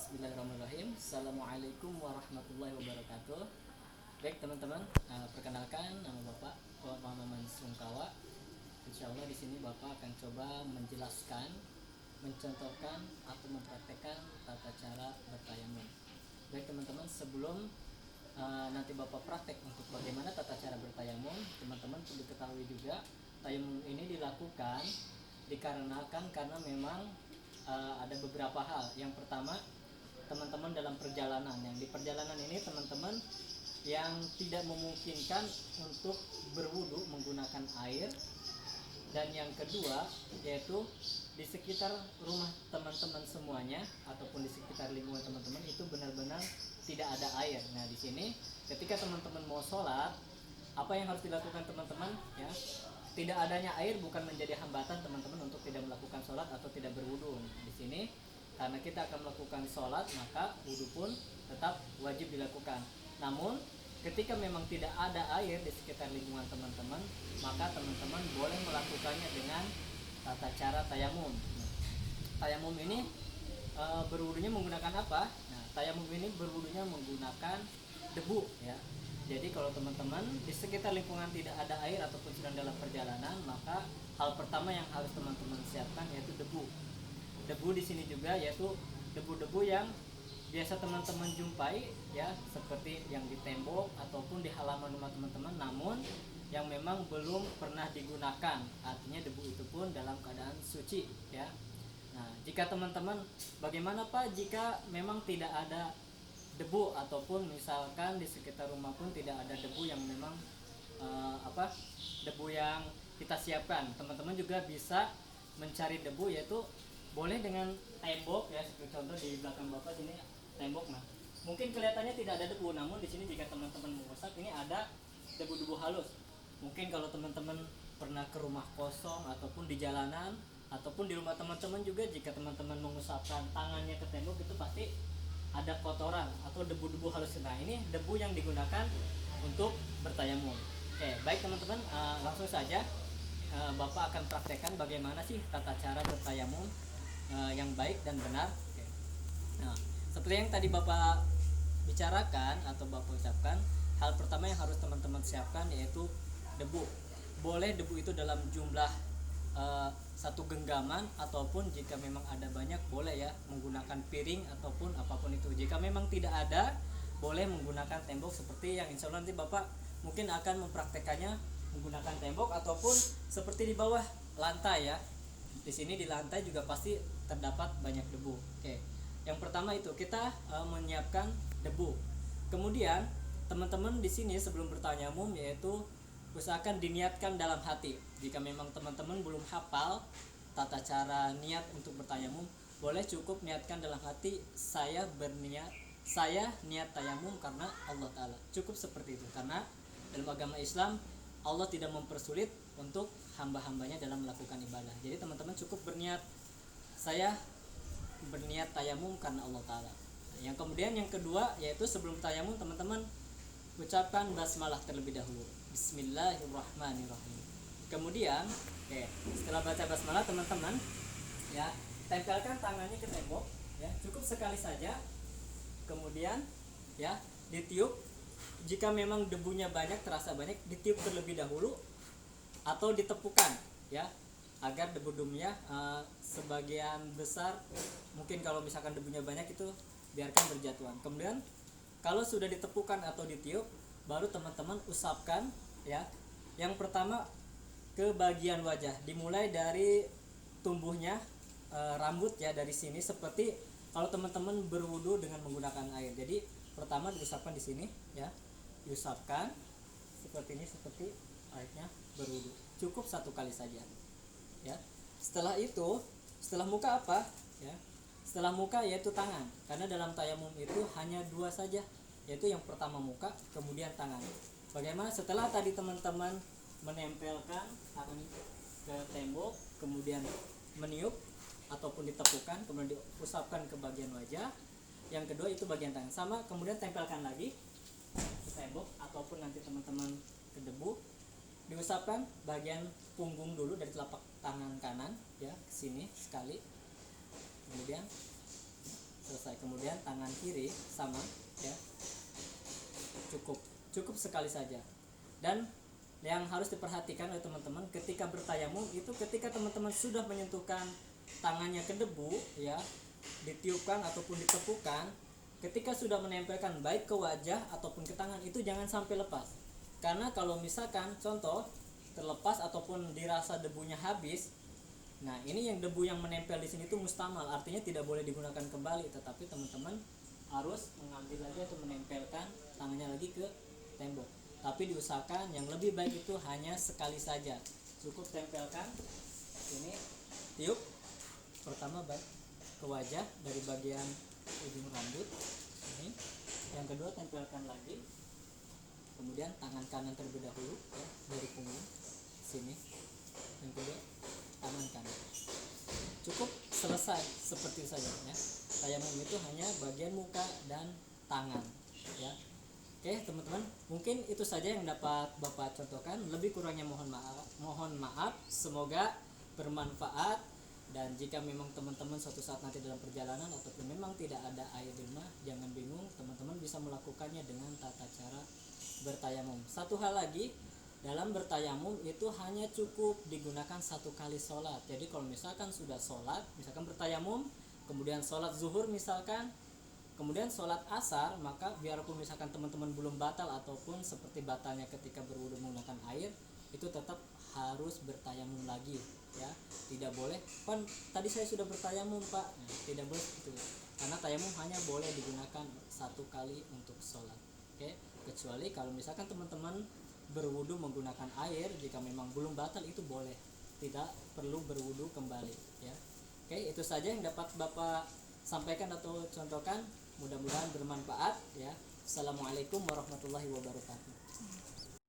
Bismillahirrahmanirrahim. Assalamualaikum warahmatullahi wabarakatuh. Baik teman-teman, perkenalkan nama Bapak Muhammad Sungkawa. Insya Allah di sini Bapak akan coba menjelaskan, mencontohkan atau mempraktekkan tata cara bertayamum. Baik teman-teman, sebelum nanti Bapak praktek untuk bagaimana tata cara bertayamum, teman-teman perlu ketahui juga tayamum ini dilakukan dikarenakan karena memang ada beberapa hal. Yang pertama, teman-teman dalam perjalanan, yang di perjalanan ini teman-teman yang tidak memungkinkan untuk berwudu menggunakan air, dan yang kedua yaitu di sekitar rumah teman-teman semuanya ataupun di sekitar lingkungan teman-teman itu benar-benar tidak ada air. Nah di sini ketika teman-teman mau sholat, apa yang harus dilakukan teman-teman ya? Tidak adanya air bukan menjadi hambatan teman-teman untuk tidak melakukan sholat atau tidak berwudu. Di sini karena kita akan melakukan sholat, maka wudhu pun tetap wajib dilakukan. Namun ketika memang tidak ada air di sekitar lingkungan teman-teman, maka teman-teman boleh melakukannya dengan tata cara tayamum. Tayamum ini berwudunya menggunakan apa? Nah, tayamum ini berwudunya menggunakan debu ya. Jadi kalau teman-teman di sekitar lingkungan tidak ada air ataupun sedang dalam perjalanan, maka hal pertama yang harus teman-teman siapkan yaitu debu. Debu di sini juga yaitu debu-debu yang biasa teman-teman jumpai ya, seperti yang di tembok ataupun di halaman rumah teman-teman, namun yang memang belum pernah digunakan. Artinya debu itu pun dalam keadaan suci ya. Nah, jika teman-teman bagaimana Pak jika memang tidak ada debu ataupun misalkan di sekitar rumah pun tidak ada debu yang memang debu yang kita siapkan, teman-teman juga bisa mencari debu, yaitu boleh dengan tembok ya, seperti contoh di belakang Bapak sini tembok. Nah, mungkin kelihatannya tidak ada debu, namun di sini jika teman-teman mengusap ini ada debu-debu halus. Mungkin kalau teman-teman pernah ke rumah kosong ataupun di jalanan ataupun di rumah teman-teman juga, jika teman-teman mengusapkan tangannya ke tembok itu pasti ada kotoran atau debu-debu halus. Nah ini debu yang digunakan untuk bertayamum. Oke, baik teman-teman, langsung saja Bapak akan praktekkan bagaimana sih tata cara bertayamum yang baik dan benar. Oke. Nah, seperti yang tadi Bapak bicarakan atau Bapak ucapkan, hal pertama yang harus teman-teman siapkan yaitu debu. Boleh debu itu dalam jumlah satu genggaman, ataupun jika memang ada banyak boleh ya menggunakan piring ataupun apapun itu. Jika memang tidak ada, boleh menggunakan tembok seperti yang insya Allah nanti Bapak mungkin akan mempraktekannya menggunakan tembok ataupun seperti di bawah lantai ya. Di sini di lantai juga pasti terdapat banyak debu. Oke. Yang pertama itu kita menyiapkan debu. Kemudian teman-teman di sini sebelum bertayamum yaitu usahakan diniatkan dalam hati. Jika memang teman-teman belum hafal tata cara niat untuk bertayamum, boleh cukup niatkan dalam hati, saya niat tayamum karena Allah Ta'ala. Cukup seperti itu, karena dalam agama Islam Allah tidak mempersulit untuk hamba-hambanya dalam melakukan ibadah. Jadi teman-teman cukup berniat, saya berniat tayamum karena Allah Ta'ala. Yang kemudian yang kedua yaitu sebelum tayamum teman-teman ucapkan basmalah terlebih dahulu. Bismillahirrahmanirrahim. Kemudian, setelah baca basmalah teman-teman ya, tempelkan tangannya ke tembok ya, cukup sekali saja. Kemudian ya, ditiup. Jika memang debunya banyak, terasa banyak, ditiup terlebih dahulu atau ditepukan ya, agar debu-debunya sebagian besar, mungkin kalau misalkan debunya banyak itu biarkan berjatuhan. Kemudian kalau sudah ditepukan atau ditiup, baru teman-teman usapkan ya. Yang pertama ke bagian wajah, dimulai dari tumbuhnya rambut ya, dari sini seperti kalau teman-teman berwudu dengan menggunakan air. Jadi pertama diusapkan di sini ya, diusapkan seperti ini, seperti airnya berwudu. Cukup satu kali saja ya. Setelah itu, setelah muka apa ya? Setelah muka yaitu tangan, karena dalam tayamum itu hanya dua saja, yaitu yang pertama muka, kemudian tangan. Bagaimana setelah tadi teman-teman menempelkan tangan ke tembok, kemudian meniup ataupun ditepukan, kemudian diusapkan ke bagian wajah. Yang kedua itu bagian tangan, sama, kemudian tempelkan lagi ke tembok ataupun nanti teman-teman ke debu. Diusapkan bagian punggung dulu, dari telapak tangan kanan ya ke sini sekali. Kemudian selesai. Kemudian tangan kiri sama ya, cukup sekali saja. Dan yang harus diperhatikan oleh teman-teman ketika bertayamum itu, ketika teman-teman sudah menyentuhkan tangannya ke debu ya, ditiupkan ataupun ditepukan, ketika sudah menempelkan baik ke wajah ataupun ke tangan, itu jangan sampai lepas. Karena kalau misalkan contoh terlepas ataupun dirasa debunya habis, nah ini yang debu yang menempel di sini itu mustamal, artinya tidak boleh digunakan kembali, tetapi teman-teman harus mengambil lagi atau menempelkan tangannya lagi ke tembok. Tapi diusahakan yang lebih baik itu hanya sekali saja, cukup tempelkan ini, tiup pertama baik ke wajah dari bagian ujung rambut ini, yang kedua tempelkan lagi, kemudian tangan kanan terlebih dahulu ya, dari punggung sini, yang kedua tangan kanan. Cukup selesai seperti itu saja ya. Tayamum itu hanya bagian muka dan tangan ya. Oke teman-teman, mungkin itu saja yang dapat Bapak contohkan. Lebih kurangnya mohon maaf. Semoga bermanfaat. Dan jika memang teman-teman suatu saat nanti dalam perjalanan ataupun memang tidak ada air di rumah, jangan bingung, teman-teman bisa melakukannya dengan tata cara bertayamum. Satu hal lagi, dalam bertayamum itu hanya cukup digunakan satu kali sholat. Jadi kalau misalkan sudah sholat, misalkan bertayamum, kemudian sholat zuhur misalkan, kemudian sholat asar, maka biarpun misalkan teman-teman belum batal ataupun seperti batalnya ketika berwudu menggunakan air, itu tetap harus bertayamum lagi ya. Tidak boleh, kan tadi saya sudah bertayamum Pak, nah, tidak boleh itu, karena tayamum hanya boleh digunakan satu kali untuk sholat. Oke, kecuali kalau misalkan teman-teman berwudu menggunakan air, jika memang belum batal itu boleh, tidak perlu berwudu kembali ya. Oke, itu saja yang dapat Bapak sampaikan atau contohkan. Mudah-mudahan bermanfaat ya. Assalamualaikum warahmatullahi wabarakatuh.